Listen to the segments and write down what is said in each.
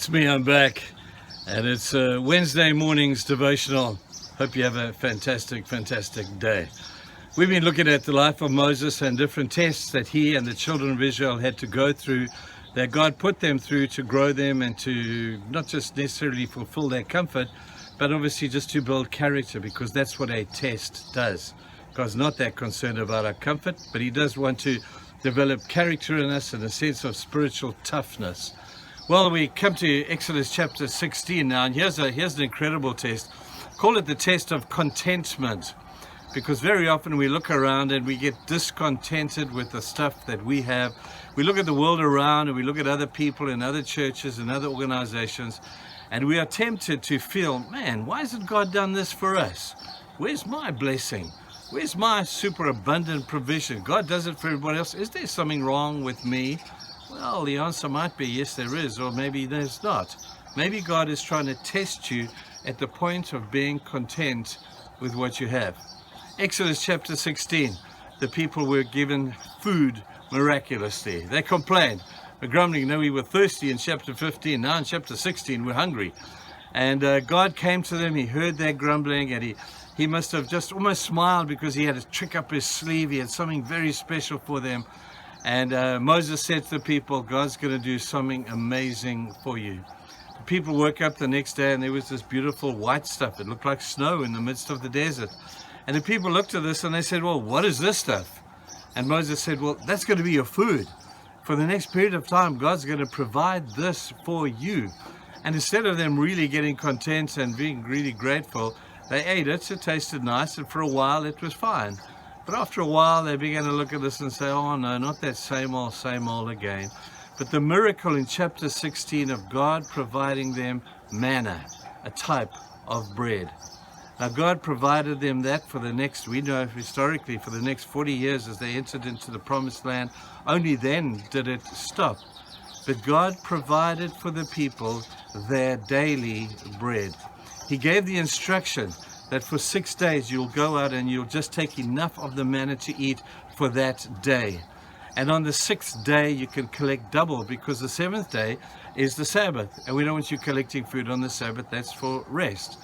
It's me, I'm back, and it's Wednesday morning's devotional. Hope you have a fantastic day. We've been looking at the life of Moses and different tests that he and the children of Israel had to go through, that God put them through to grow them and to not just necessarily fulfill their comfort, but obviously just to build character, because that's what a test does. God's not that concerned about our comfort, but he does want to develop character in us and a sense of spiritual toughness. Well, we come to Exodus chapter 16 now, and here's an incredible test. Call it the test of contentment, because very often we look around and we get discontented with the stuff that we have. We look at the world around and we look at other people in other churches and other organizations, and we are tempted to feel, man, why hasn't God done this for us? Where's my blessing? Where's my superabundant provision? God does it for everybody else. Is there something wrong with me? Well, the answer might be yes, there is, or maybe there's not. Maybe God is trying to test you at the point of being content with what you have. Exodus chapter 16, the people were given food miraculously. They complained. We're grumbling, no, we were thirsty in chapter 15. Now in chapter 16, we're hungry. And God came to them, he heard their grumbling, and he must have just almost smiled, because he had a trick up his sleeve. He had something very special for them. And Moses said to the people, God's going to do something amazing for you. The people woke up the next day and there was this beautiful white stuff. It looked like snow in the midst of the desert. And the people looked at this and they said, well, what is this stuff? And Moses said, well, that's going to be your food. For the next period of time, God's going to provide this for you. And instead of them really getting content and being really grateful, they ate it. It tasted nice, and for a while it was fine. But after a while, they began to look at this and say, oh no, not that same old again. But the miracle in chapter 16 of God providing them manna, a type of bread. Now God provided them that for the next, we know historically, for the next 40 years as they entered into the promised land. Only then did it stop. But God provided for the people their daily bread. He gave the instruction that for 6 days you'll go out and you'll just take enough of the manna to eat for that day. And on the 6th day you can collect double, because the 7th day is the Sabbath. And we don't want you collecting food on the Sabbath, that's for rest.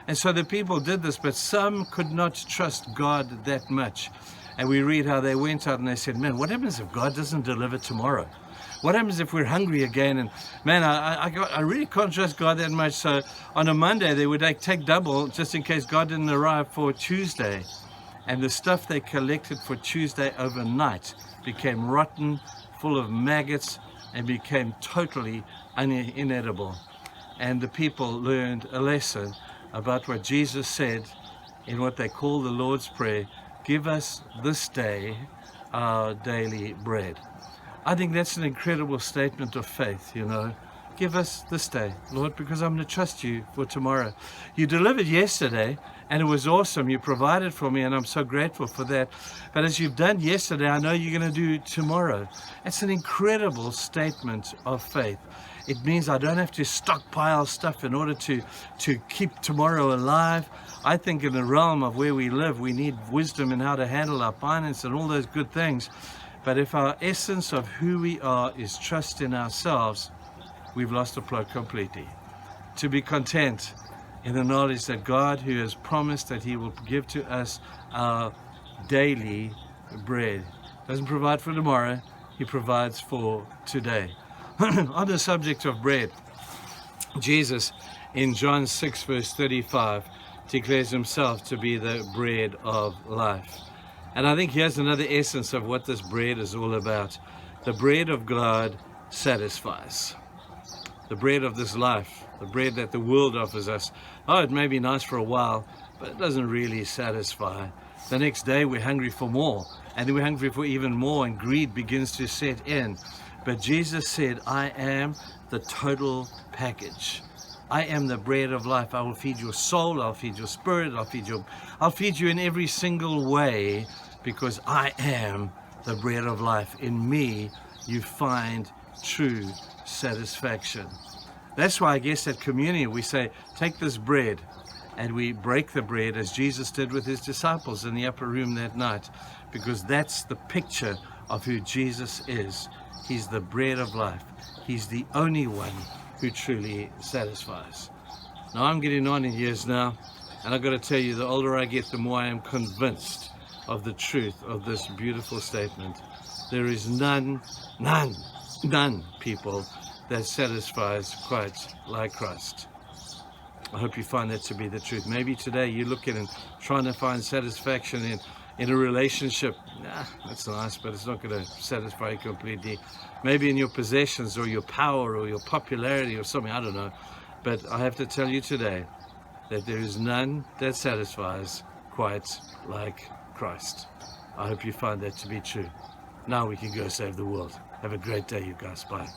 And so the people did this, but some could not trust God that much. And we read how they went out and they said, man, what happens if God doesn't deliver tomorrow? What happens if we're hungry again? And man, I really can't trust God that much. So on a Monday, they would take double just in case God didn't arrive for Tuesday. And the stuff they collected for Tuesday overnight became rotten, full of maggots, and became totally inedible. And the people learned a lesson about what Jesus said in what they call the Lord's Prayer: give us this day our daily bread. I think that's an incredible statement of faith, you know. Give us this day, Lord, because I'm going to trust you for tomorrow. You delivered yesterday, and it was awesome. You provided for me, and I'm so grateful for that. But as you've done yesterday, I know you're going to do tomorrow. It's an incredible statement of faith. It means I don't have to stockpile stuff in order to keep tomorrow alive. I think in the realm of where we live, we need wisdom in how to handle our finance and all those good things. But if our essence of who we are is trust in ourselves, we've lost the plot completely. To be content in the knowledge that God, who has promised that he will give to us our daily bread, doesn't provide for tomorrow, he provides for today. On the subject of bread, Jesus in John 6 verse 35 declares himself to be the bread of life. And I think here's another essence of what this bread is all about. The bread of God satisfies. The bread of this life, the bread that the world offers us, oh, it may be nice for a while, but it doesn't really satisfy. The next day we're hungry for more, and then we're hungry for even more, and greed begins to set in. But Jesus said, I am the total package. I am the bread of life. I will feed your soul, I'll feed your spirit, I'll feed you in every single way, because I am the bread of life. In me, you find true satisfaction. That's why I guess at communion we say, take this bread, and we break the bread as Jesus did with his disciples in the upper room that night, because that's the picture of who Jesus is. He's the bread of life. He's the only one who truly satisfies. Now, I'm getting on in years now, and I've got to tell you, the older I get, the more I am convinced of the truth of this beautiful statement. There is none, people, that satisfies quite like Christ. I hope you find that to be the truth. Maybe today you're looking and trying to find satisfaction in a relationship. That's nice, but it's not going to satisfy you completely. Maybe in your possessions or your power or your popularity or something, I don't know. But I have to tell you today that there is none that satisfies quite like Christ. I hope you find that to be true. Now we can go save the world. Have a great day, you guys. Bye.